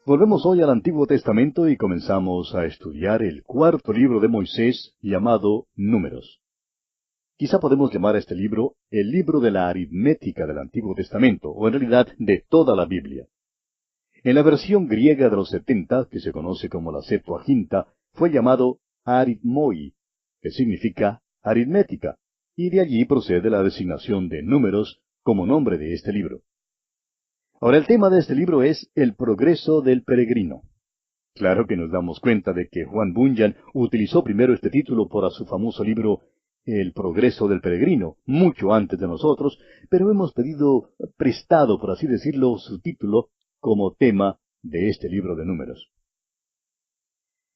Volvemos hoy al Antiguo Testamento y comenzamos a estudiar el cuarto libro de Moisés, llamado Números. Quizá podemos llamar a este libro el libro de la aritmética del Antiguo Testamento, o en realidad de toda la Biblia. En la versión griega de los 70, que se conoce como la Septuaginta, fue llamado aritmoi, que significa aritmética, y de allí procede la designación de Números como nombre de este libro. Ahora, el tema de este libro es el progreso del peregrino. Claro que nos damos cuenta de que Juan Bunyan utilizó primero este título para su famoso libro El progreso del peregrino, mucho antes de nosotros, pero hemos pedido prestado, por así decirlo, su título como tema de este libro de Números.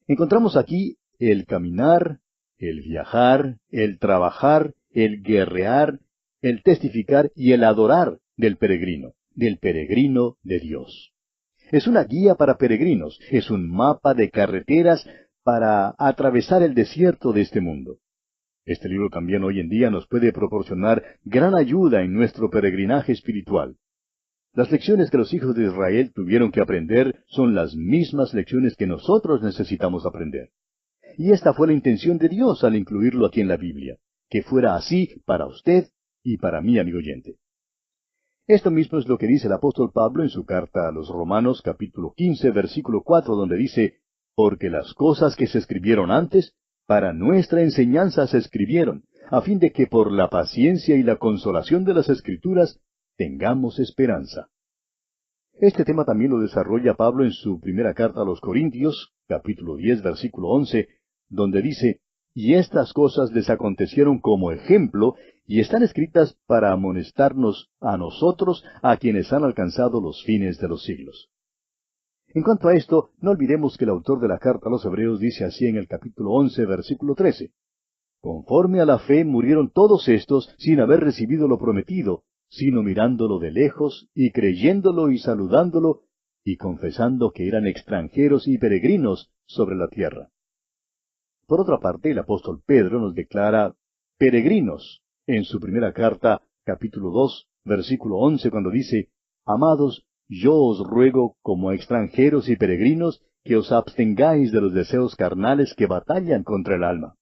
Encontramos aquí el caminar, el viajar, el trabajar, el guerrear, el testificar y el adorar del peregrino de Dios. Es una guía para peregrinos, es un mapa de carreteras para atravesar el desierto de este mundo. Este libro también hoy en día nos puede proporcionar gran ayuda en nuestro peregrinaje espiritual. Las lecciones que los hijos de Israel tuvieron que aprender son las mismas lecciones que nosotros necesitamos aprender. Y esta fue la intención de Dios al incluirlo aquí en la Biblia, que fuera así para usted y para mí, amigo oyente. Esto mismo es lo que dice el apóstol Pablo en su carta a los Romanos capítulo 15, versículo 4, donde dice, porque las cosas que se escribieron antes, para nuestra enseñanza se escribieron, a fin de que por la paciencia y la consolación de las Escrituras tengamos esperanza. Este tema también lo desarrolla Pablo en su primera carta a los Corintios, capítulo 10, versículo 11, donde dice, y estas cosas les acontecieron como ejemplo, y están escritas para amonestarnos a nosotros, a quienes han alcanzado los fines de los siglos. En cuanto a esto, no olvidemos que el autor de la carta a los Hebreos dice así en el capítulo 11, versículo 13, conforme a la fe murieron todos estos sin haber recibido lo prometido, sino mirándolo de lejos, y creyéndolo y saludándolo, y confesando que eran extranjeros y peregrinos sobre la tierra. Por otra parte, el apóstol Pedro nos declara peregrinos en su primera carta, capítulo 2, versículo 11, cuando dice, amados, yo os ruego, como a extranjeros y peregrinos, que os abstengáis de los deseos carnales que batallan contra el alma.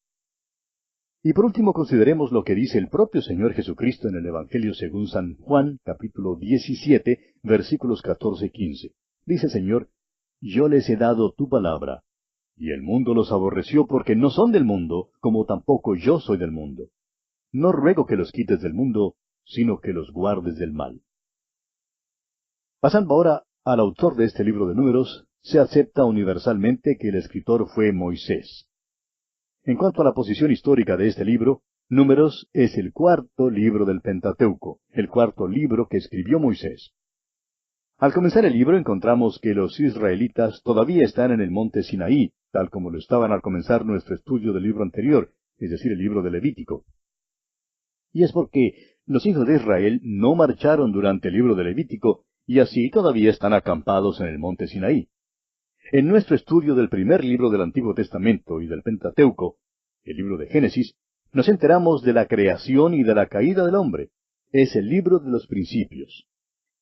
Y por último consideremos lo que dice el propio Señor Jesucristo en el Evangelio según San Juan, capítulo 17, versículos 14 y 15. Dice el Señor, yo les he dado tu palabra, y el mundo los aborreció porque no son del mundo, como tampoco yo soy del mundo. No ruego que los quites del mundo, sino que los guardes del mal. Pasando ahora al autor de este libro de Números, se acepta universalmente que el escritor fue Moisés. En cuanto a la posición histórica de este libro, Números es el cuarto libro del Pentateuco, el cuarto libro que escribió Moisés. Al comenzar el libro encontramos que los israelitas todavía están en el monte Sinaí, tal como lo estaban al comenzar nuestro estudio del libro anterior, es decir, el libro de Levítico. Y es porque los hijos de Israel no marcharon durante el libro de Levítico, y así todavía están acampados en el monte Sinaí. En nuestro estudio del primer libro del Antiguo Testamento y del Pentateuco, el libro de Génesis, nos enteramos de la creación y de la caída del hombre. Es el libro de los principios.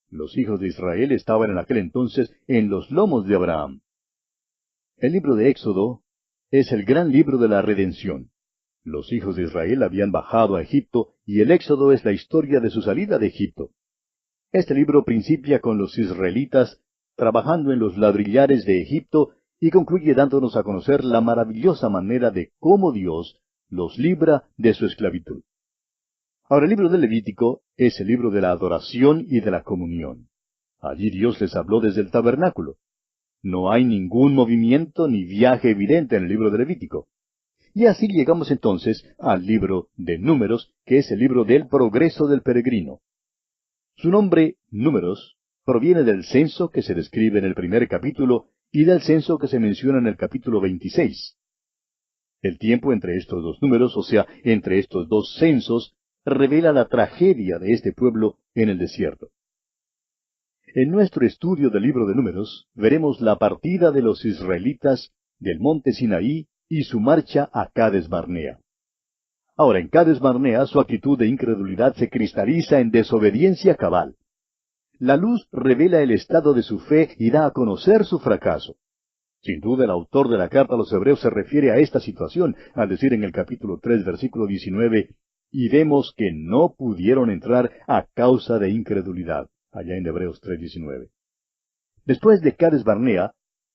Los hijos de Israel estaban en aquel entonces en los lomos de Abraham. El libro de Éxodo es el gran libro de la redención. Los hijos de Israel habían bajado a Egipto y el Éxodo es la historia de su salida de Egipto. Este libro principia con los israelitas trabajando en los ladrillares de Egipto y concluye dándonos a conocer la maravillosa manera de cómo Dios los libra de su esclavitud. Ahora, el libro de Levítico es el libro de la adoración y de la comunión. Allí Dios les habló desde el tabernáculo. No hay ningún movimiento ni viaje evidente en el libro de Levítico. Y así llegamos entonces al libro de Números, que es el libro del progreso del peregrino. Su nombre, Números, proviene del censo que se describe en el primer capítulo y del censo que se menciona en el capítulo 26. El tiempo entre estos dos números, o sea, entre estos dos censos, revela la tragedia de este pueblo en el desierto. En nuestro estudio del libro de Números, veremos la partida de los israelitas del monte Sinaí y su marcha a Cades Barnea. Ahora, en Cades Barnea su actitud de incredulidad se cristaliza en desobediencia cabal. la luz revela el estado de su fe y da a conocer su fracaso. Sin duda el autor de la carta a los Hebreos se refiere a esta situación, al decir en el capítulo 3, versículo 19, y vemos que no pudieron entrar a causa de incredulidad, allá en Hebreos 3:19. Después de Cades Barnea,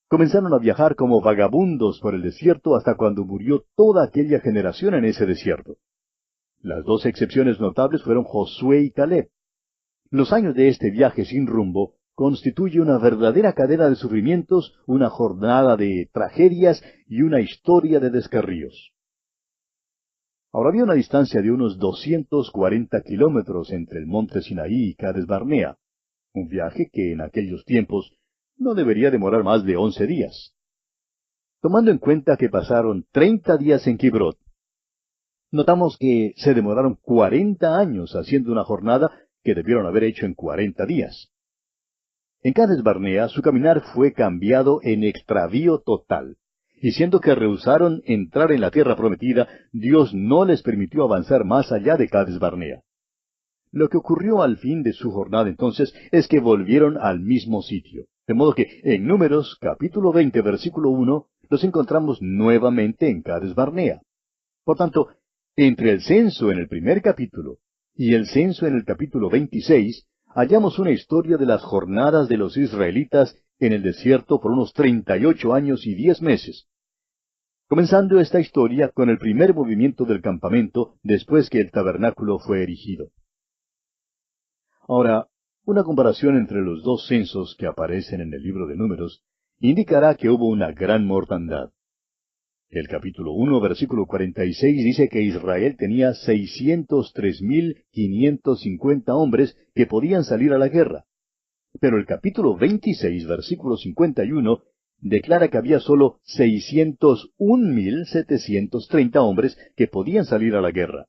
comenzaron a viajar como vagabundos por el desierto hasta cuando murió toda aquella generación en ese desierto. Las dos excepciones notables fueron Josué y Caleb. Los años de este viaje sin rumbo constituye una verdadera cadena de sufrimientos, una jornada de tragedias y una historia de descarríos. Ahora había una distancia de unos 240 kilómetros entre el monte Sinaí y Cades Barnea, un viaje que en aquellos tiempos no debería demorar más de 11 días. Tomando en cuenta que pasaron 30 días en Kibrot, notamos que se demoraron 40 años haciendo una jornada que debieron haber hecho en 40 días. En Cades Barnea su caminar fue cambiado en extravío total, y siendo que rehusaron entrar en la tierra prometida, Dios no les permitió avanzar más allá de Cades Barnea. Lo que ocurrió al fin de su jornada entonces es que volvieron al mismo sitio. De modo que en Números capítulo 20 versículo 1 los encontramos nuevamente en Cades Barnea. Por tanto, entre el censo en el primer capítulo y el censo en el capítulo 26, hallamos una historia de las jornadas de los israelitas en el desierto por unos 38 años y 10 meses. Comenzando esta historia con el primer movimiento del campamento después que el tabernáculo fue erigido. Ahora, una comparación entre los dos censos que aparecen en el libro de Números indicará que hubo una gran mortandad. El capítulo 1, versículo 46 dice que Israel tenía 603,550 hombres que podían salir a la guerra. Pero el capítulo 26, versículo 51, declara que había solo 601,730 hombres que podían salir a la guerra.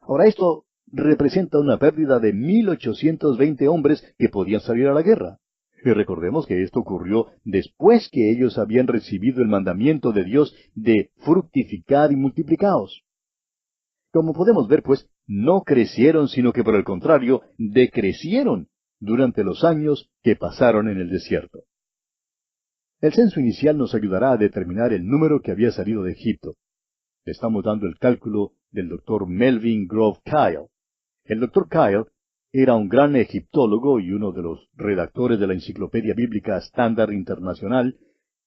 Ahora esto representa una pérdida de 1,820 hombres que podían salir a la guerra. Y recordemos que esto ocurrió después que ellos habían recibido el mandamiento de Dios de fructificad y multiplicaos. Como podemos ver, pues, no crecieron, sino que por el contrario, decrecieron durante los años que pasaron en el desierto. El censo inicial nos ayudará a determinar el número que había salido de Egipto. Le estamos dando el cálculo del Dr. Melvin Grove Kyle. El Dr. Kyle era un gran egiptólogo y uno de los redactores de la Enciclopedia Bíblica Estándar Internacional,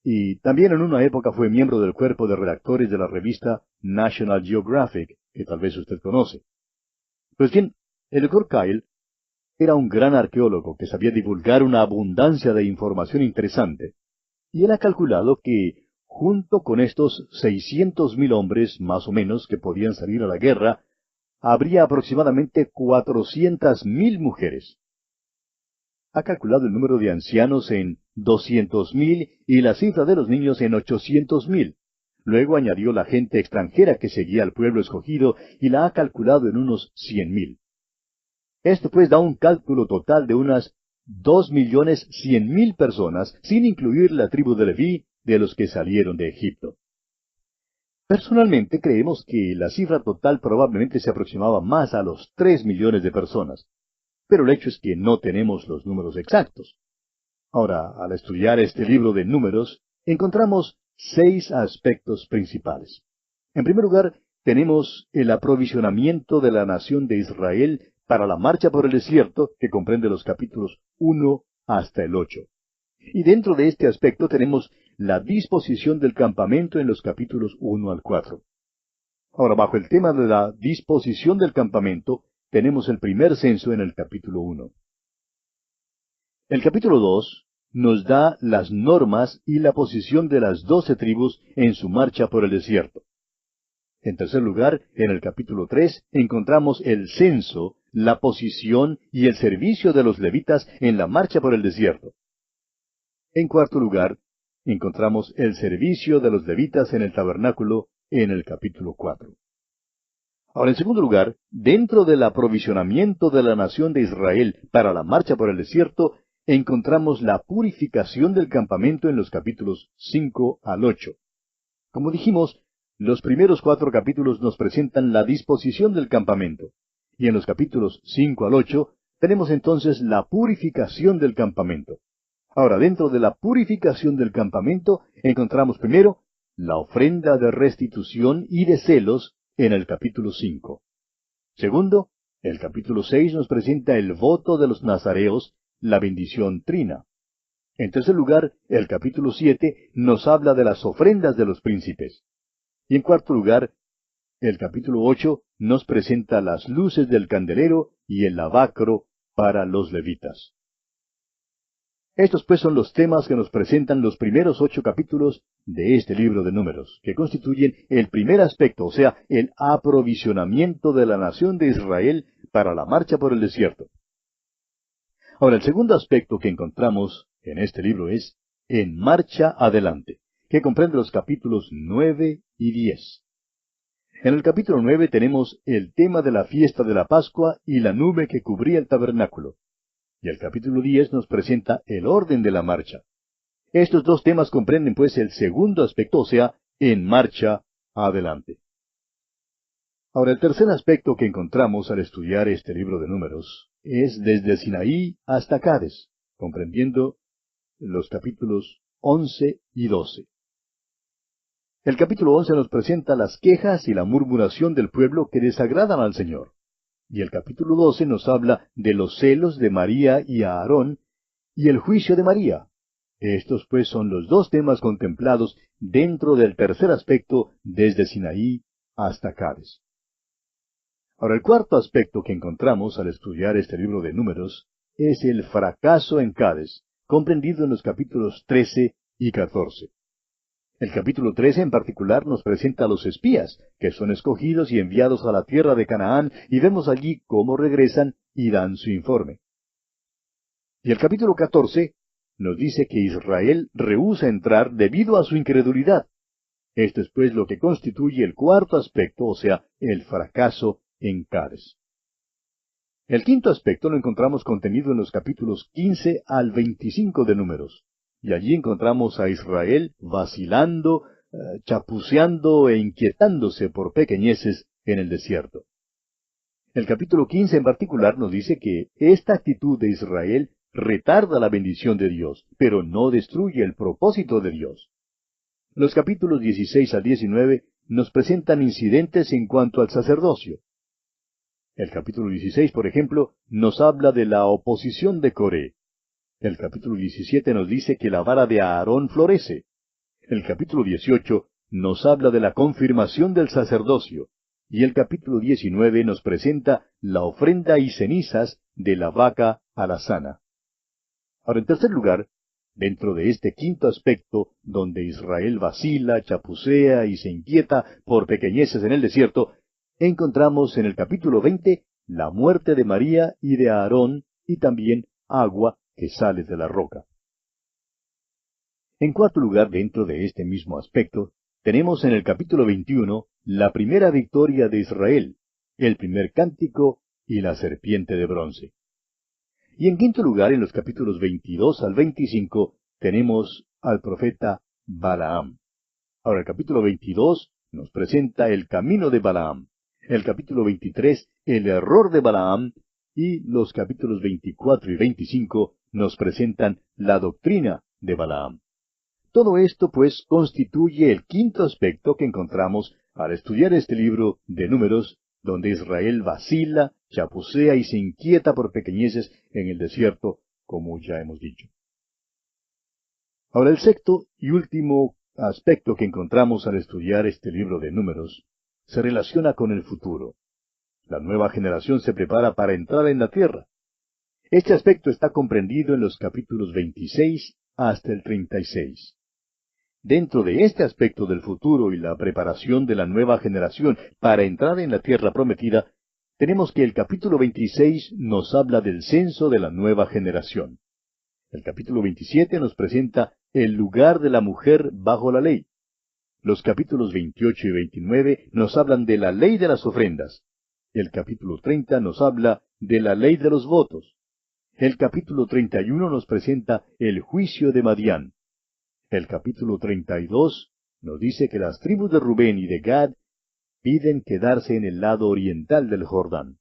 y también en una época fue miembro del cuerpo de redactores de la revista National Geographic, que tal vez usted conoce. Pues bien, el Dr. Kyle era un gran arqueólogo que sabía divulgar una abundancia de información interesante, y él ha calculado que, junto con estos 600,000 hombres, más o menos, que podían salir a la guerra, habría aproximadamente 400,000 mujeres. Ha calculado el número de ancianos en 200,000 y la cifra de los niños en 800,000. Luego añadió la gente extranjera que seguía al pueblo escogido y la ha calculado en unos 100,000. Esto pues da un cálculo total de unas 2,100,000 personas, sin incluir la tribu de Leví, de los que salieron de Egipto. Personalmente creemos que la cifra total probablemente se aproximaba más a los 3 millones de personas, pero el hecho es que no tenemos los números exactos. Ahora, al estudiar este libro de Números, encontramos 6 aspectos principales. En primer lugar, tenemos el aprovisionamiento de la nación de Israel para la marcha por el desierto, que comprende los capítulos 1 hasta el 8. Y dentro de este aspecto tenemos la disposición del campamento en los capítulos 1 al 4. Ahora, bajo el tema de la disposición del campamento, tenemos el primer censo en el capítulo 1. El capítulo 2 nos da las normas y la posición de las 12 tribus en su marcha por el desierto. En tercer lugar, en el capítulo 3 encontramos el censo, la posición y el servicio de los levitas en la marcha por el desierto. En cuarto lugar, encontramos el servicio de los levitas en el tabernáculo en el capítulo 4. Ahora, en segundo lugar, dentro del aprovisionamiento de la nación de Israel para la marcha por el desierto, encontramos la purificación del campamento en los capítulos 5 al 8. Como dijimos, los primeros 4 capítulos nos presentan la disposición del campamento, y en los capítulos 5 al 8 tenemos entonces la purificación del campamento. Ahora, dentro de la purificación del campamento, encontramos primero la ofrenda de restitución y de celos en el capítulo 5. Segundo, el capítulo 6 nos presenta el voto de los nazareos, la bendición trina. En tercer lugar, el capítulo 7 nos habla de las ofrendas de los príncipes. Y en cuarto lugar, el capítulo 8 nos presenta las luces del candelero y el lavacro para los levitas. Estos pues son los temas que nos presentan los primeros 8 capítulos de este libro de Números, que constituyen el primer aspecto, o sea, el aprovisionamiento de la nación de Israel para la marcha por el desierto. Ahora, el segundo aspecto que encontramos en este libro es En marcha adelante, que comprende los capítulos 9 y 10. En el capítulo 9 tenemos el tema de la fiesta de la Pascua y la nube que cubría el tabernáculo. Y el capítulo 10 nos presenta el orden de la marcha. Estos dos temas comprenden pues el segundo aspecto, o sea, en marcha adelante. Ahora, el tercer aspecto que encontramos al estudiar este libro de Números es desde Sinaí hasta Cades, comprendiendo los capítulos 11 y 12. El capítulo 11 nos presenta las quejas y la murmuración del pueblo que desagradan al Señor. Y el capítulo 12 nos habla de los celos de María y Aarón y el juicio de María. Estos pues son los dos temas contemplados dentro del tercer aspecto desde Sinaí hasta Cades. Ahora, el cuarto aspecto que encontramos al estudiar este libro de Números es el fracaso en Cades, comprendido en los capítulos 13 y 14. El capítulo 13 en particular nos presenta a los espías, que son escogidos y enviados a la tierra de Canaán, y vemos allí cómo regresan y dan su informe. Y el capítulo 14 nos dice que Israel rehúsa entrar debido a su incredulidad. Esto es pues lo que constituye el cuarto aspecto, o sea, el fracaso en Cades. El quinto aspecto lo encontramos contenido en los capítulos 15 al 25 de Números. Y allí encontramos a Israel vacilando, chapuceando e inquietándose por pequeñeces en el desierto. El capítulo 15 en particular nos dice que esta actitud de Israel retarda la bendición de Dios, pero no destruye el propósito de Dios. Los capítulos 16 al 19 nos presentan incidentes en cuanto al sacerdocio. El capítulo 16, por ejemplo, nos habla de la oposición de Coré. El capítulo 17 nos dice que la vara de Aarón florece. El capítulo 18 nos habla de la confirmación del sacerdocio. Y el capítulo 19 nos presenta la ofrenda y cenizas de la vaca alazana. Ahora, en tercer lugar, dentro de este quinto aspecto, donde Israel vacila, chapucea y se inquieta por pequeñeces en el desierto, encontramos en el capítulo 20 la muerte de María y de Aarón y también agua que sale de la roca. En cuarto lugar, dentro de este mismo aspecto, tenemos en el capítulo 21 la primera victoria de Israel, el primer cántico y la serpiente de bronce. Y en quinto lugar, en los capítulos 22 al 25, tenemos al profeta Balaam. Ahora, el capítulo 22 nos presenta el camino de Balaam. El capítulo 23, el error de Balaam. Y los capítulos 24 y 25 nos presentan la doctrina de Balaam. Todo esto, pues, constituye el quinto aspecto que encontramos al estudiar este libro de Números, donde Israel vacila, chapucea y se inquieta por pequeñeces en el desierto, como ya hemos dicho. Ahora, el sexto y último aspecto que encontramos al estudiar este libro de Números se relaciona con el futuro. La nueva generación se prepara para entrar en la tierra. Este aspecto está comprendido en los capítulos 26 hasta el 36. Dentro de este aspecto del futuro y la preparación de la nueva generación para entrar en la tierra prometida, tenemos que el capítulo 26 nos habla del censo de la nueva generación. El capítulo 27 nos presenta el lugar de la mujer bajo la ley. Los capítulos 28 y 29 nos hablan de la ley de las ofrendas. El capítulo 30 nos habla de la ley de los votos. El capítulo 31 nos presenta el juicio de Madián. El capítulo 32 nos dice que las tribus de Rubén y de Gad piden quedarse en el lado oriental del Jordán.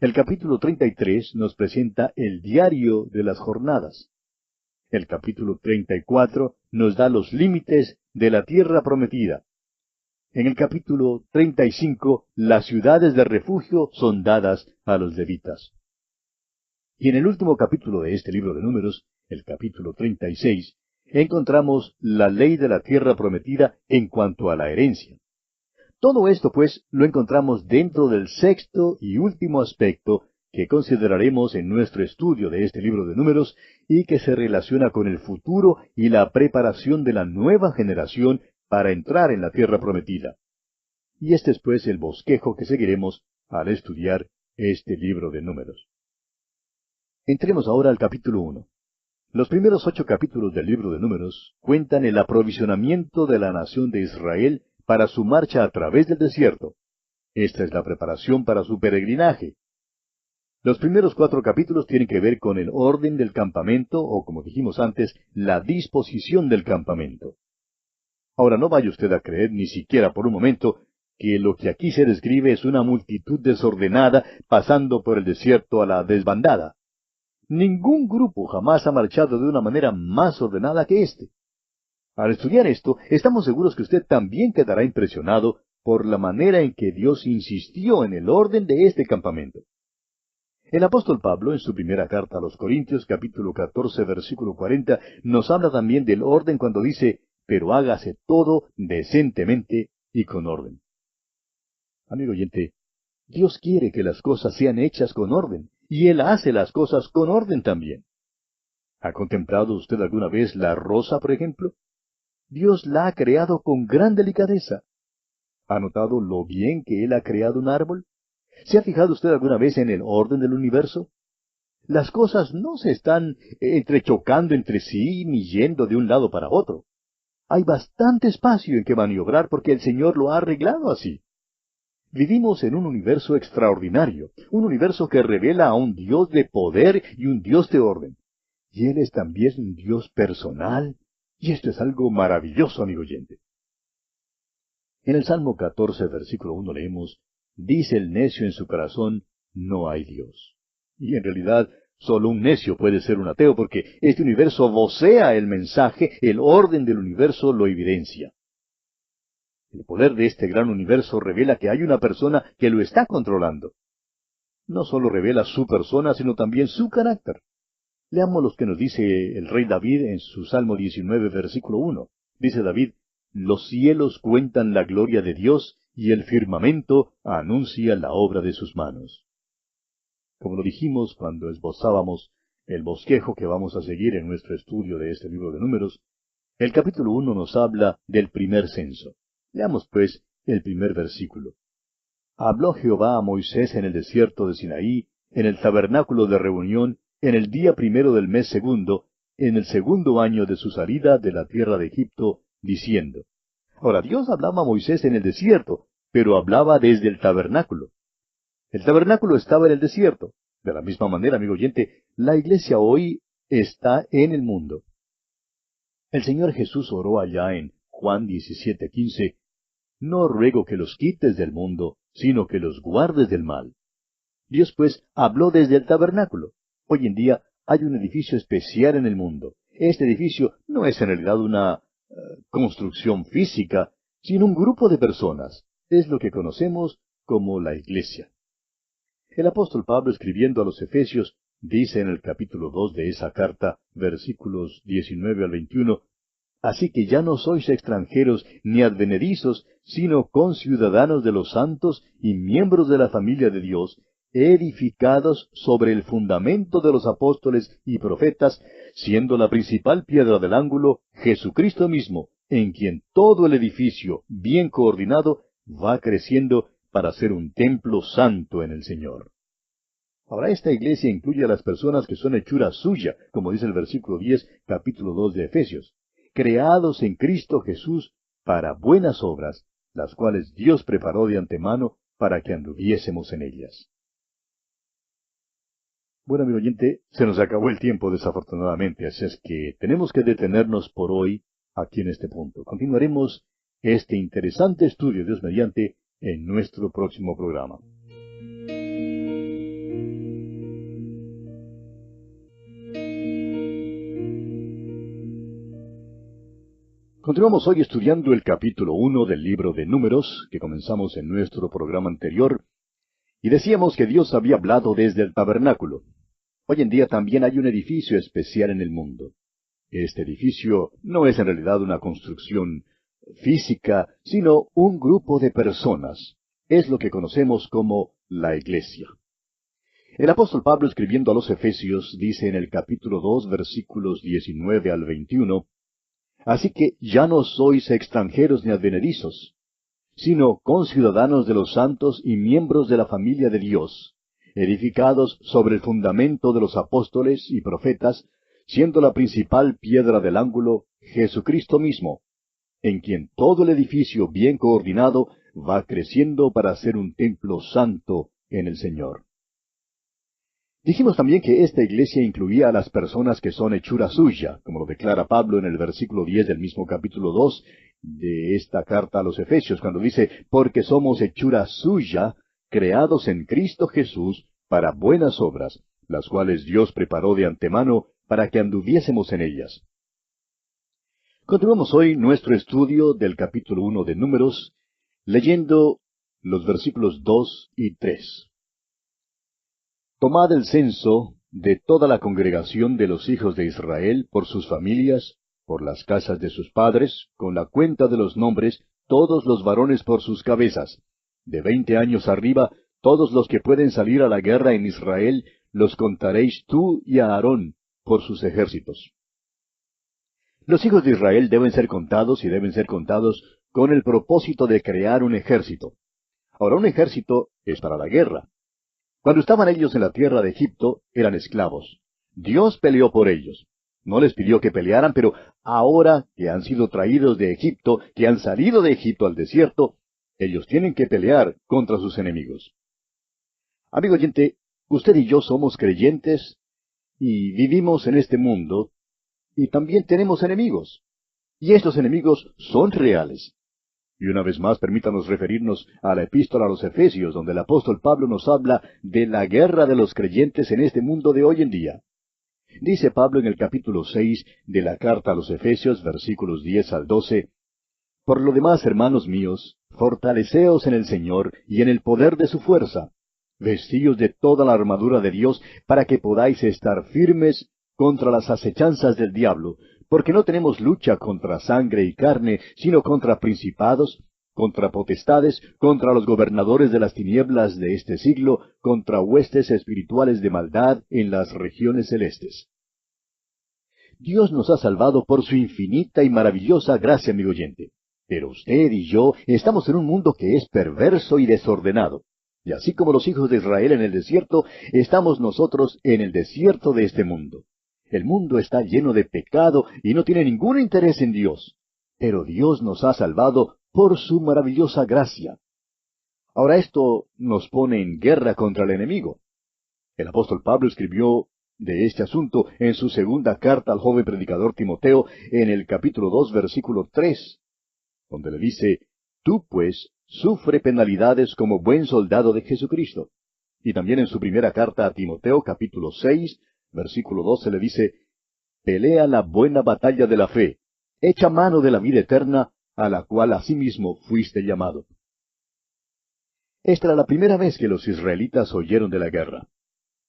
El capítulo 33 nos presenta el diario de las jornadas. El capítulo 34 nos da los límites de la tierra prometida. En el capítulo 35, las ciudades de refugio son dadas a los levitas. Y en el último capítulo de este libro de Números, el capítulo 36, encontramos la ley de la tierra prometida en cuanto a la herencia. Todo esto, pues, lo encontramos dentro del sexto y último aspecto que consideraremos en nuestro estudio de este libro de Números y que se relaciona con el futuro y la preparación de la nueva generación para entrar en la tierra prometida. Y este es, pues, el bosquejo que seguiremos al estudiar este libro de Números. Entremos ahora al capítulo 1. Los primeros 8 capítulos del libro de Números cuentan el aprovisionamiento de la nación de Israel para su marcha a través del desierto. Esta es la preparación para su peregrinaje. Los primeros 4 capítulos tienen que ver con el orden del campamento, o como dijimos antes, la disposición del campamento. Ahora no vaya usted a creer ni siquiera por un momento que lo que aquí se describe es una multitud desordenada pasando por el desierto a la desbandada. Ningún grupo jamás ha marchado de una manera más ordenada que éste. Al estudiar esto, estamos seguros que usted también quedará impresionado por la manera en que Dios insistió en el orden de este campamento. El apóstol Pablo, en su primera carta a los Corintios, capítulo 14, versículo 40, nos habla también del orden cuando dice, pero hágase todo decentemente y con orden. Amigo oyente, Dios quiere que las cosas sean hechas con orden, y Él hace las cosas con orden también. ¿Ha contemplado usted alguna vez la rosa, por ejemplo? Dios la ha creado con gran delicadeza. ¿Ha notado lo bien que Él ha creado un árbol? ¿Se ha fijado usted alguna vez en el orden del universo? Las cosas no se están entrechocando entre sí ni yendo de un lado para otro. Hay bastante espacio en que maniobrar porque el Señor lo ha arreglado así. Vivimos en un universo extraordinario, un universo que revela a un Dios de poder y un Dios de orden. Y Él es también un Dios personal, y esto es algo maravilloso, amigo oyente. En el Salmo 14, versículo 1 leemos, dice el necio en su corazón, no hay Dios. Y en realidad, solo un necio puede ser un ateo porque este universo vocea el mensaje, el orden del universo lo evidencia. El poder de este gran universo revela que hay una persona que lo está controlando. No solo revela su persona, sino también su carácter. Leamos lo que nos dice el rey David en su Salmo 19, versículo 1. Dice David, los cielos cuentan la gloria de Dios, y el firmamento anuncia la obra de sus manos. Como lo dijimos cuando esbozábamos el bosquejo que vamos a seguir en nuestro estudio de este libro de Números, el capítulo 1 nos habla del primer censo. Leamos, pues, el primer versículo. Habló Jehová a Moisés en el desierto de Sinaí, en el tabernáculo de reunión, en el día primero del mes segundo, en el segundo año de su salida de la tierra de Egipto, diciendo. Ahora, Dios hablaba a Moisés en el desierto, pero hablaba desde el tabernáculo. El tabernáculo estaba en el desierto. De la misma manera, amigo oyente, la iglesia hoy está en el mundo. El Señor Jesús oró allá en Juan 17:15, no ruego que los quites del mundo, sino que los guardes del mal. Dios, pues, habló desde el tabernáculo. Hoy en día hay un edificio especial en el mundo. Este edificio no es en realidad una construcción física, sino un grupo de personas. Es lo que conocemos como la iglesia. El apóstol Pablo, escribiendo a los Efesios, dice en el capítulo 2 de esa carta, versículos 19 al 21, así que ya no sois extranjeros ni advenedizos, sino conciudadanos de los santos y miembros de la familia de Dios, edificados sobre el fundamento de los apóstoles y profetas, siendo la principal piedra del ángulo Jesucristo mismo, en quien todo el edificio, bien coordinado, va creciendo para ser un templo santo en el Señor. Ahora, esta iglesia incluye a las personas que son hechura suya, como dice el versículo 10, capítulo 2 de Efesios, creados en Cristo Jesús para buenas obras, las cuales Dios preparó de antemano para que anduviésemos en ellas. Bueno, amigo oyente, se nos acabó el tiempo desafortunadamente, así es que tenemos que detenernos por hoy aquí en este punto. Continuaremos este interesante estudio, Dios mediante, en nuestro próximo programa. Continuamos hoy estudiando el capítulo 1 del libro de Números, que comenzamos en nuestro programa anterior, y decíamos que Dios había hablado desde el tabernáculo. Hoy en día también hay un edificio especial en el mundo. Este edificio no es en realidad una construcción física, sino un grupo de personas. Es lo que conocemos como la Iglesia. El apóstol Pablo, escribiendo a los Efesios, dice en el capítulo 2, versículos 19 al 21, Así que ya no sois extranjeros ni advenedizos, sino conciudadanos de los santos y miembros de la familia de Dios, edificados sobre el fundamento de los apóstoles y profetas, siendo la principal piedra del ángulo Jesucristo mismo, en quien todo el edificio bien coordinado va creciendo para ser un templo santo en el Señor. Dijimos también que esta iglesia incluía a las personas que son hechura suya, como lo declara Pablo en el versículo 10 del mismo capítulo 2 de esta carta a los Efesios, cuando dice, porque somos hechura suya, creados en Cristo Jesús para buenas obras, las cuales Dios preparó de antemano para que anduviésemos en ellas. Continuamos hoy nuestro estudio del capítulo 1 de Números, leyendo los versículos 2 y 3. Tomad el censo de toda la congregación de los hijos de Israel por sus familias, por las casas de sus padres, con la cuenta de los nombres, todos los varones por sus cabezas. De 20 años arriba, todos los que pueden salir a la guerra en Israel, los contaréis tú y a Aarón por sus ejércitos. Los hijos de Israel deben ser contados y deben ser contados con el propósito de crear un ejército. Ahora, un ejército es para la guerra. Cuando estaban ellos en la tierra de Egipto, eran esclavos. Dios peleó por ellos. No les pidió que pelearan, pero ahora que han sido traídos de Egipto, que han salido de Egipto al desierto, ellos tienen que pelear contra sus enemigos. Amigo oyente, usted y yo somos creyentes y vivimos en este mundo, y también tenemos enemigos. Y estos enemigos son reales. Y una vez más, permítanos referirnos a la epístola a los Efesios, donde el apóstol Pablo nos habla de la guerra de los creyentes en este mundo de hoy en día. Dice Pablo en el capítulo 6 de la carta a los Efesios, versículos 10 al 12, Por lo demás, hermanos míos, fortaleceos en el Señor y en el poder de su fuerza. Vestíos de toda la armadura de Dios para que podáis estar firmes contra las acechanzas del diablo, porque no tenemos lucha contra sangre y carne, sino contra principados, contra potestades, contra los gobernadores de las tinieblas de este siglo, contra huestes espirituales de maldad en las regiones celestes. Dios nos ha salvado por su infinita y maravillosa gracia, amigo oyente. Pero usted y yo estamos en un mundo que es perverso y desordenado. Y así como los hijos de Israel en el desierto, estamos nosotros en el desierto de este mundo. El mundo está lleno de pecado y no tiene ningún interés en Dios. Pero Dios nos ha salvado por su maravillosa gracia. Ahora esto nos pone en guerra contra el enemigo. El apóstol Pablo escribió de este asunto en su segunda carta al joven predicador Timoteo en el capítulo 2, versículo 3, donde le dice, Tú, pues, sufre penalidades como buen soldado de Jesucristo. Y también en su primera carta a Timoteo, capítulo 6, versículo 12, le dice, Pelea la buena batalla de la fe, echa mano de la vida eterna, a la cual asimismo fuiste llamado. Esta era la primera vez que los israelitas oyeron de la guerra.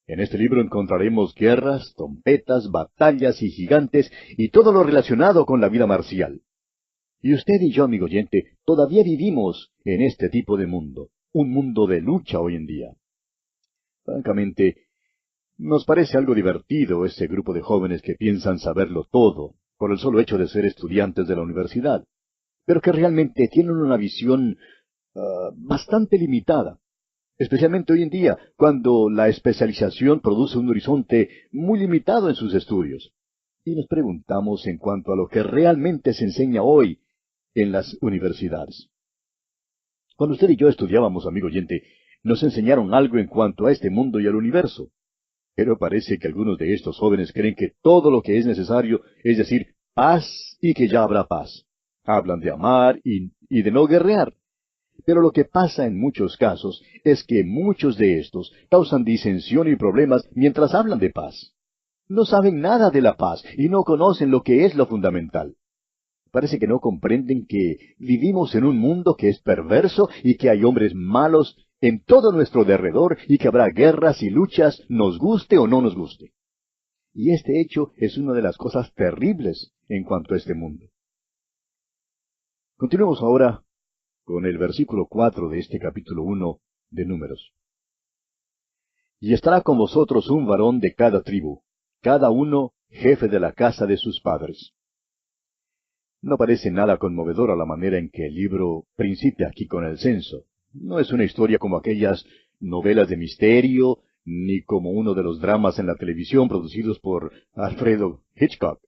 En este libro encontraremos guerras, trompetas, batallas y gigantes, y todo lo relacionado con la vida marcial. Y usted y yo, amigo oyente, todavía vivimos en este tipo de mundo, un mundo de lucha hoy en día. Francamente, nos parece algo divertido ese grupo de jóvenes que piensan saberlo todo, por el solo hecho de ser estudiantes de la universidad, pero que realmente tienen una visión bastante limitada, especialmente hoy en día, cuando la especialización produce un horizonte muy limitado en sus estudios. Y nos preguntamos en cuanto a lo que realmente se enseña hoy en las universidades. Cuando usted y yo estudiábamos, amigo oyente, nos enseñaron algo en cuanto a este mundo y al universo. Pero parece que algunos de estos jóvenes creen que todo lo que es necesario es decir paz y que ya habrá paz. Hablan de amar y de no guerrear. Pero lo que pasa en muchos casos es que muchos de estos causan disensión y problemas mientras hablan de paz. No saben nada de la paz y no conocen lo que es lo fundamental. Parece que no comprenden que vivimos en un mundo que es perverso y que hay hombres malos en todo nuestro derredor y que habrá guerras y luchas, nos guste o no nos guste. Y este hecho es una de las cosas terribles en cuanto a este mundo. Continuemos ahora con el versículo 4 de este capítulo 1 de Números. Y estará con vosotros un varón de cada tribu, cada uno jefe de la casa de sus padres. No parece nada conmovedor a la manera en que el libro principia aquí con el censo. No es una historia como aquellas novelas de misterio, ni como uno de los dramas en la televisión producidos por Alfredo Hitchcock.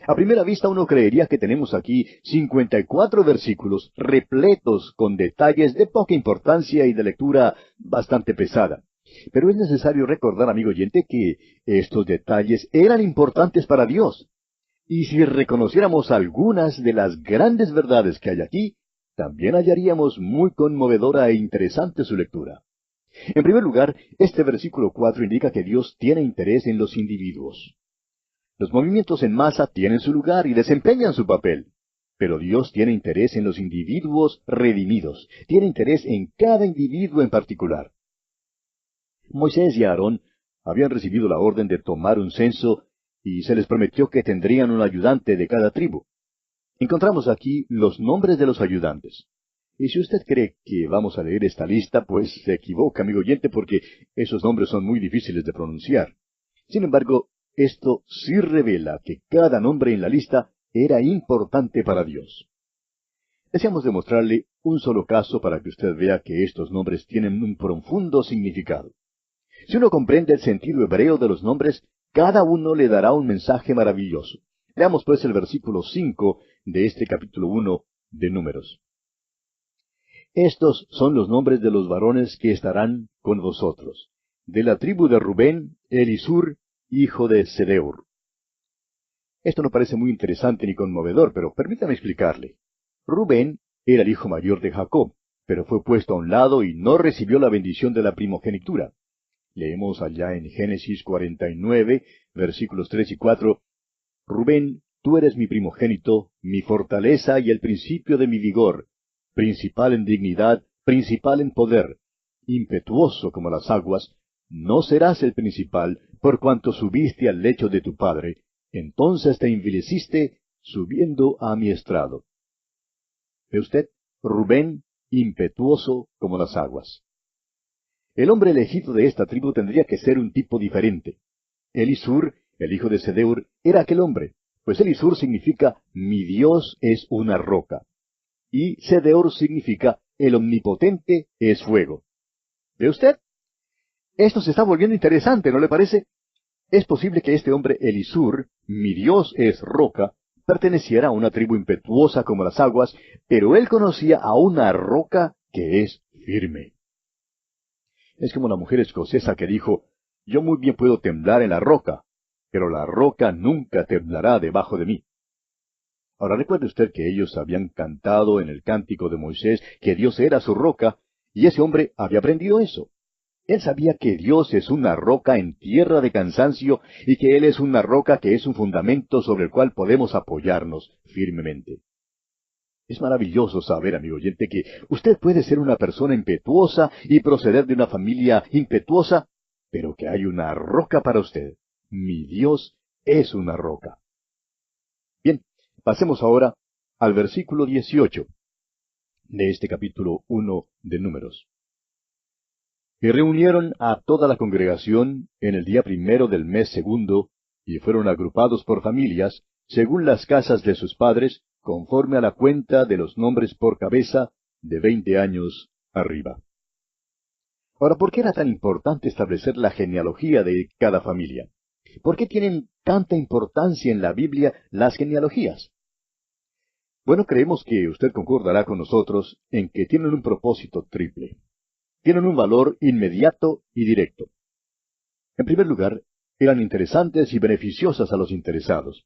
A primera vista uno creería que tenemos aquí 54 versículos repletos con detalles de poca importancia y de lectura bastante pesada. Pero es necesario recordar, amigo oyente, que estos detalles eran importantes para Dios. Y si reconociéramos algunas de las grandes verdades que hay aquí, también hallaríamos muy conmovedora e interesante su lectura. En primer lugar, este versículo 4 indica que Dios tiene interés en los individuos. Los movimientos en masa tienen su lugar y desempeñan su papel, pero Dios tiene interés en los individuos redimidos, tiene interés en cada individuo en particular. Moisés y Aarón habían recibido la orden de tomar un censo y se les prometió que tendrían un ayudante de cada tribu. Encontramos aquí los nombres de los ayudantes. Y si usted cree que vamos a leer esta lista, pues se equivoca, amigo oyente, porque esos nombres son muy difíciles de pronunciar. Sin embargo, esto sí revela que cada nombre en la lista era importante para Dios. Deseamos demostrarle un solo caso para que usted vea que estos nombres tienen un profundo significado. Si uno comprende el sentido hebreo de los nombres, cada uno le dará un mensaje maravilloso. Leamos pues el versículo 5 de este capítulo 1 de Números. Estos son los nombres de los varones que estarán con vosotros. De la tribu de Rubén, Elisur, hijo de Sedeur. Esto no parece muy interesante ni conmovedor, pero permítame explicarle. Rubén era el hijo mayor de Jacob, pero fue puesto a un lado y no recibió la bendición de la primogenitura. Leemos allá en Génesis 49, versículos 3 y 4, Rubén, tú eres mi primogénito, mi fortaleza y el principio de mi vigor, principal en dignidad, principal en poder, impetuoso como las aguas, no serás el principal, por cuanto subiste al lecho de tu padre, entonces te envileciste, subiendo a mi estrado. ¿Ve usted? Rubén, impetuoso como las aguas. El hombre elegido de esta tribu tendría que ser un tipo diferente. Elisur, el hijo de Sedeur, era aquel hombre, pues Elisur significa mi Dios es una roca. Y Sedeur significa el omnipotente es fuego. ¿Ve usted? Esto se está volviendo interesante, ¿no le parece? Es posible que este hombre Elisur, mi Dios es roca, perteneciera a una tribu impetuosa como las aguas, pero él conocía a una roca que es firme. Es como la mujer escocesa que dijo, yo muy bien puedo temblar en la roca, pero la roca nunca temblará debajo de mí. Ahora recuerde usted que ellos habían cantado en el cántico de Moisés que Dios era su roca, y ese hombre había aprendido eso. Él sabía que Dios es una roca en tierra de cansancio y que Él es una roca que es un fundamento sobre el cual podemos apoyarnos firmemente. Es maravilloso saber, amigo oyente, que usted puede ser una persona impetuosa y proceder de una familia impetuosa, pero que hay una roca para usted. Mi Dios es una roca. Bien, pasemos ahora al versículo 18 de este capítulo 1 de Números. Y reunieron a toda la congregación en el día primero del mes segundo, y fueron agrupados por familias, según las casas de sus padres, conforme a la cuenta de los nombres por cabeza, de 20 años arriba. Ahora, ¿por qué era tan importante establecer la genealogía de cada familia? ¿Por qué tienen tanta importancia en la Biblia las genealogías? Bueno, creemos que usted concordará con nosotros en que tienen un propósito triple. Tienen un valor inmediato y directo. En primer lugar, eran interesantes y beneficiosas a los interesados.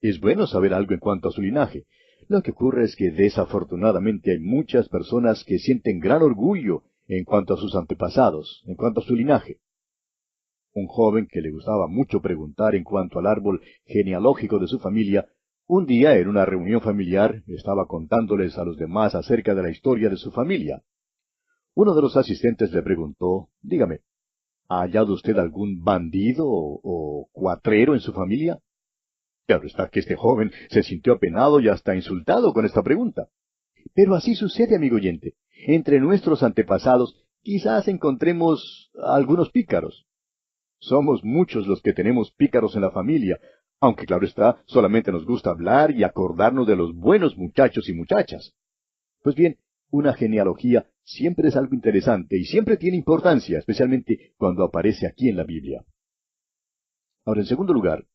Es bueno saber algo en cuanto a su linaje. Lo que ocurre es que desafortunadamente hay muchas personas que sienten gran orgullo en cuanto a sus antepasados, en cuanto a su linaje. Un joven que le gustaba mucho preguntar en cuanto al árbol genealógico de su familia, Un día, en una reunión familiar, estaba contándoles a los demás acerca de la historia de su familia. Uno de los asistentes le preguntó, dígame, ¿ha hallado usted algún bandido o cuatrero en su familia? Claro está que este joven se sintió apenado y hasta insultado con esta pregunta. Pero así sucede, amigo oyente. Entre nuestros antepasados quizás encontremos algunos pícaros. Somos muchos los que tenemos pícaros en la familia, aunque claro está, solamente nos gusta hablar y acordarnos de los buenos muchachos y muchachas. Pues bien, una genealogía siempre es algo interesante y siempre tiene importancia, especialmente cuando aparece aquí en la Biblia. Ahora, en segundo lugar,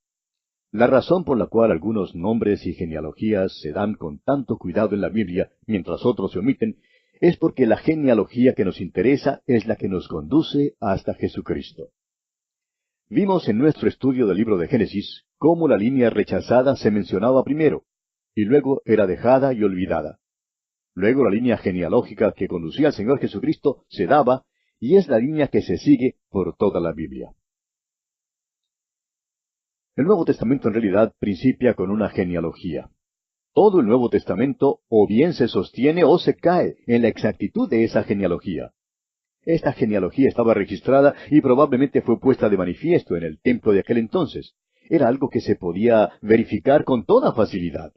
la razón por la cual algunos nombres y genealogías se dan con tanto cuidado en la Biblia, mientras otros se omiten, es porque la genealogía que nos interesa es la que nos conduce hasta Jesucristo. Vimos en nuestro estudio del libro de Génesis cómo la línea rechazada se mencionaba primero, y luego era dejada y olvidada. Luego la línea genealógica que conducía al Señor Jesucristo se daba, y es la línea que se sigue por toda la Biblia. El Nuevo Testamento en realidad principia con una genealogía. Todo el Nuevo Testamento o bien se sostiene o se cae en la exactitud de esa genealogía. Esta genealogía estaba registrada y probablemente fue puesta de manifiesto en el templo de aquel entonces. Era algo que se podía verificar con toda facilidad.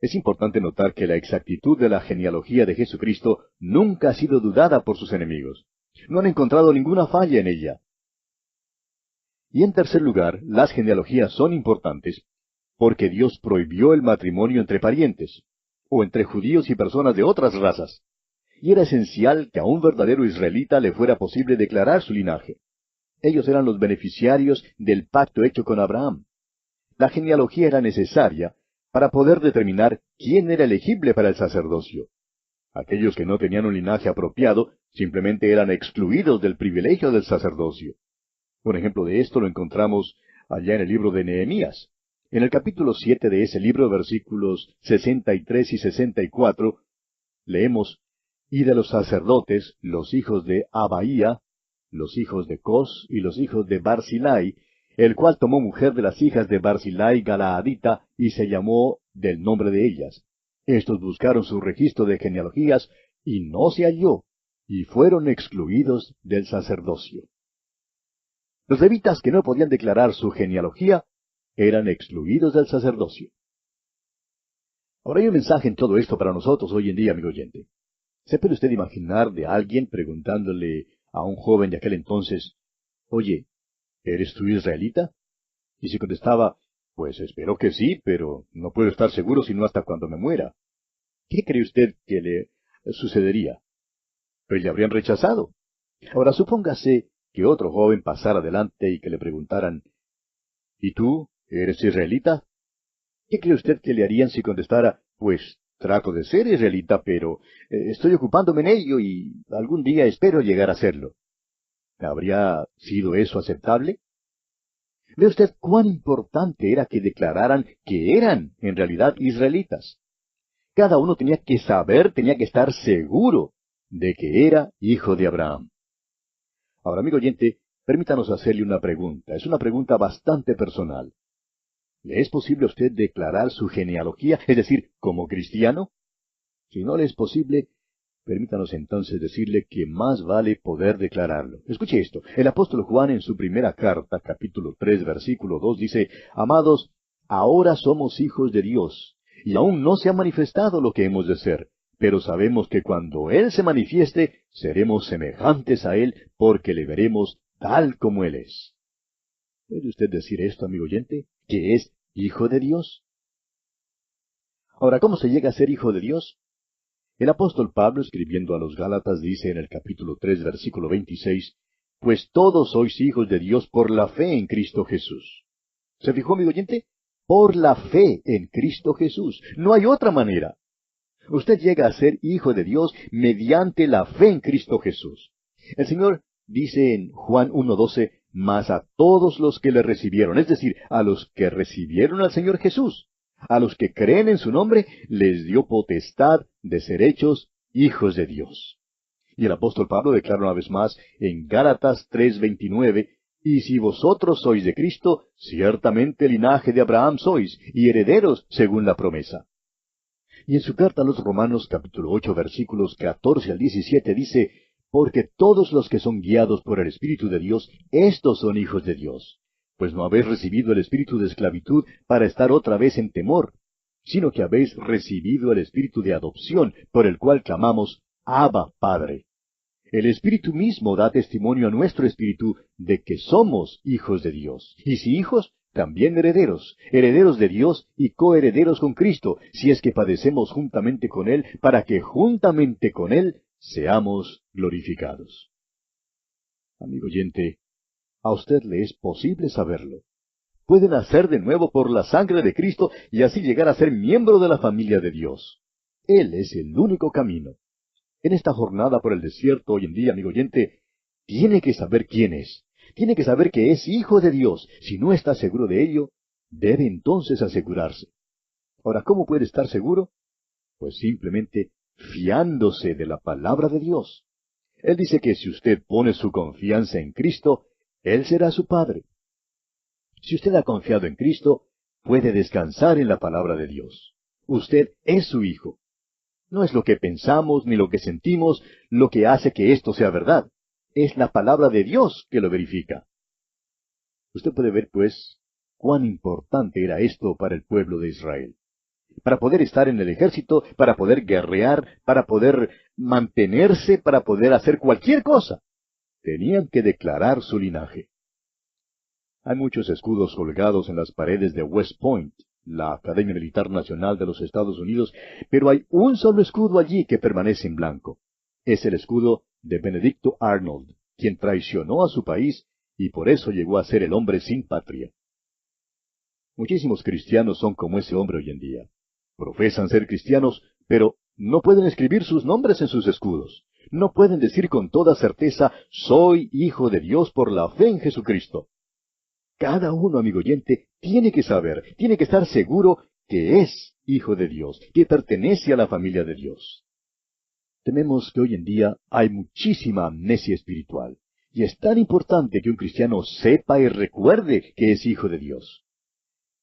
Es importante notar que la exactitud de la genealogía de Jesucristo nunca ha sido dudada por sus enemigos. No han encontrado ninguna falla en ella. Y en tercer lugar, las genealogías son importantes porque Dios prohibió el matrimonio entre parientes, o entre judíos y personas de otras razas. Y era esencial que a un verdadero israelita le fuera posible declarar su linaje. Ellos eran los beneficiarios del pacto hecho con Abraham. La genealogía era necesaria para poder determinar quién era elegible para el sacerdocio. Aquellos que no tenían un linaje apropiado simplemente eran excluidos del privilegio del sacerdocio. Un ejemplo de esto lo encontramos allá en el libro de Nehemías. En el capítulo 7 de ese libro, versículos 63 y 64, leemos, «Y de los sacerdotes, los hijos de Abaía, los hijos de Cos y los hijos de Barzilai, el cual tomó mujer de las hijas de Barzilai Galaadita y se llamó del nombre de ellas. Estos buscaron su registro de genealogías y no se halló, y fueron excluidos del sacerdocio». Los levitas que no podían declarar su genealogía eran excluidos del sacerdocio. Ahora hay un mensaje en todo esto para nosotros hoy en día, amigo oyente. ¿Se puede usted imaginar de alguien preguntándole a un joven de aquel entonces, «Oye, ¿eres tú israelita?» Y si contestaba, «Pues espero que sí, pero no puedo estar seguro sino hasta cuando me muera». ¿Qué cree usted que le sucedería? Pues le habrían rechazado. Ahora supóngase que otro joven pasara adelante y que le preguntaran, «¿Y tú, eres israelita?» ¿Qué cree usted que le harían si contestara, «Pues trato de ser israelita, pero estoy ocupándome en ello y algún día espero llegar a serlo»? ¿Habría sido eso aceptable? ¿Ve usted cuán importante era que declararan que eran en realidad israelitas? Cada uno tenía que saber, tenía que estar seguro de que era hijo de Abraham. Ahora, amigo oyente, permítanos hacerle una pregunta. Es una pregunta bastante personal. ¿Le es posible a usted declarar su genealogía, es decir, como cristiano? Si no le es posible, permítanos entonces decirle que más vale poder declararlo. Escuche esto. El apóstol Juan en su primera carta, capítulo 3, versículo 2, dice, «Amados, ahora somos hijos de Dios, y aún no se ha manifestado lo que hemos de ser, pero sabemos que cuando Él se manifieste, seremos semejantes a Él, porque le veremos tal como Él es». ¿Puede usted decir esto, amigo oyente, que es hijo de Dios? Ahora, ¿cómo se llega a ser hijo de Dios? El apóstol Pablo, escribiendo a los Gálatas, dice en el capítulo 3, versículo 26, «Pues todos sois hijos de Dios por la fe en Cristo Jesús». ¿Se fijó, amigo oyente? Por la fe en Cristo Jesús. No hay otra manera. Usted llega a ser hijo de Dios mediante la fe en Cristo Jesús. El Señor dice en Juan 1:12, «Mas a todos los que le recibieron», es decir, a los que recibieron al Señor Jesús, a los que creen en su nombre, les dio potestad de ser hechos hijos de Dios. Y el apóstol Pablo declara una vez más en Gálatas 3:29, Y si vosotros sois de Cristo, ciertamente linaje de Abraham sois, y herederos según la promesa. Y en su carta a los Romanos capítulo 8 versículos 14 al 17 dice, porque todos los que son guiados por el Espíritu de Dios, éstos son hijos de Dios. Pues no habéis recibido el espíritu de esclavitud para estar otra vez en temor, sino que habéis recibido el espíritu de adopción, por el cual clamamos, Abba, Padre. El Espíritu mismo da testimonio a nuestro espíritu de que somos hijos de Dios. Y si hijos, también herederos, herederos de Dios y coherederos con Cristo, si es que padecemos juntamente con Él, para que juntamente con Él seamos glorificados. Amigo oyente, a usted le es posible saberlo. Puede nacer de nuevo por la sangre de Cristo y así llegar a ser miembro de la familia de Dios. Él es el único camino. En esta jornada por el desierto hoy en día, amigo oyente, tiene que saber quién es. Tiene que saber que es hijo de Dios. Si no está seguro de ello, debe entonces asegurarse. Ahora, ¿cómo puede estar seguro? Pues simplemente fiándose de la palabra de Dios. Él dice que si usted pone su confianza en Cristo, Él será su Padre. Si usted ha confiado en Cristo, puede descansar en la palabra de Dios. Usted es su hijo. No es lo que pensamos ni lo que sentimos lo que hace que esto sea verdad. Es la palabra de Dios que lo verifica. Usted puede ver, pues, cuán importante era esto para el pueblo de Israel. Para poder estar en el ejército, para poder guerrear, para poder mantenerse, para poder hacer cualquier cosa, tenían que declarar su linaje. Hay muchos escudos colgados en las paredes de West Point, la Academia Militar Nacional de los Estados Unidos, pero hay un solo escudo allí que permanece en blanco. Es el escudo de Benedicto Arnold, quien traicionó a su país y por eso llegó a ser el hombre sin patria. Muchísimos cristianos son como ese hombre hoy en día. Profesan ser cristianos, pero no pueden escribir sus nombres en sus escudos. No pueden decir con toda certeza, soy hijo de Dios por la fe en Jesucristo. Cada uno, amigo oyente, tiene que saber, tiene que estar seguro que es hijo de Dios, que pertenece a la familia de Dios. Tememos que hoy en día hay muchísima amnesia espiritual, y es tan importante que un cristiano sepa y recuerde que es hijo de Dios.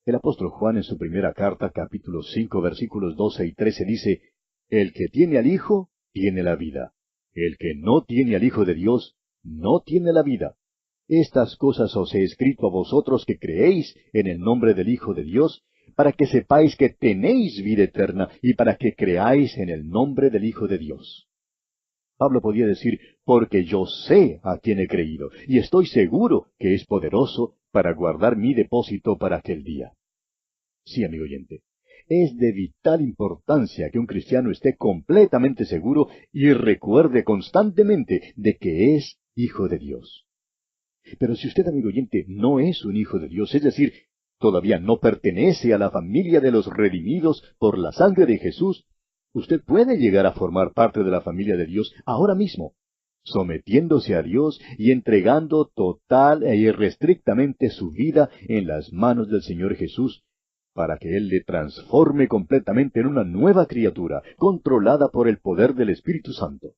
El apóstol Juan en su primera carta, capítulo 5, versículos 12 y 13 dice, el que tiene al Hijo, tiene la vida. El que no tiene al Hijo de Dios, no tiene la vida. Estas cosas os he escrito a vosotros que creéis en el nombre del Hijo de Dios, para que sepáis que tenéis vida eterna y para que creáis en el nombre del Hijo de Dios. Pablo podía decir, porque yo sé a quién he creído, y estoy seguro que es poderoso para guardar mi depósito para aquel día. Sí, amigo oyente, es de vital importancia que un cristiano esté completamente seguro y recuerde constantemente de que es hijo de Dios. Pero si usted, amigo oyente, no es un hijo de Dios, es decir, todavía no pertenece a la familia de los redimidos por la sangre de Jesús, usted puede llegar a formar parte de la familia de Dios ahora mismo, sometiéndose a Dios y entregando total e irrestrictamente su vida en las manos del Señor Jesús, para que Él le transforme completamente en una nueva criatura, controlada por el poder del Espíritu Santo.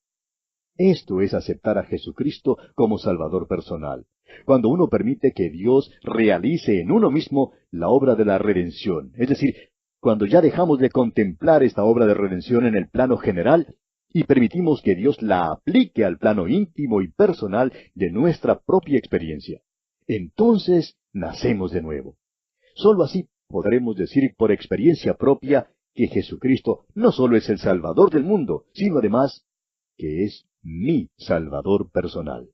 Esto es aceptar a Jesucristo como Salvador personal, cuando uno permite que Dios realice en uno mismo la obra de la redención, es decir, cuando ya dejamos de contemplar esta obra de redención en el plano general y permitimos que Dios la aplique al plano íntimo y personal de nuestra propia experiencia. Entonces nacemos de nuevo. Solo así podremos decir por experiencia propia que Jesucristo no solo es el Salvador del mundo, sino además que es mi Salvador personal.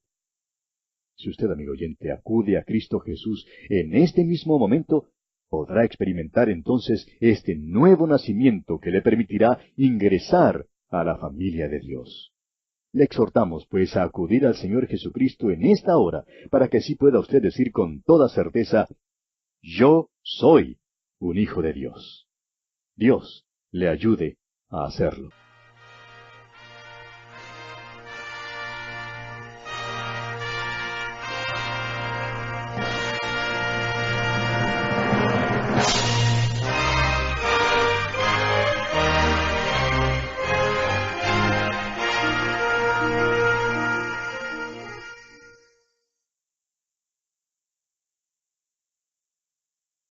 Si usted, amigo oyente, acude a Cristo Jesús en este mismo momento, podrá experimentar entonces este nuevo nacimiento que le permitirá ingresar a la familia de Dios. Le exhortamos, pues, a acudir al Señor Jesucristo en esta hora, para que así pueda usted decir con toda certeza, yo soy un hijo de Dios. Dios le ayude a hacerlo.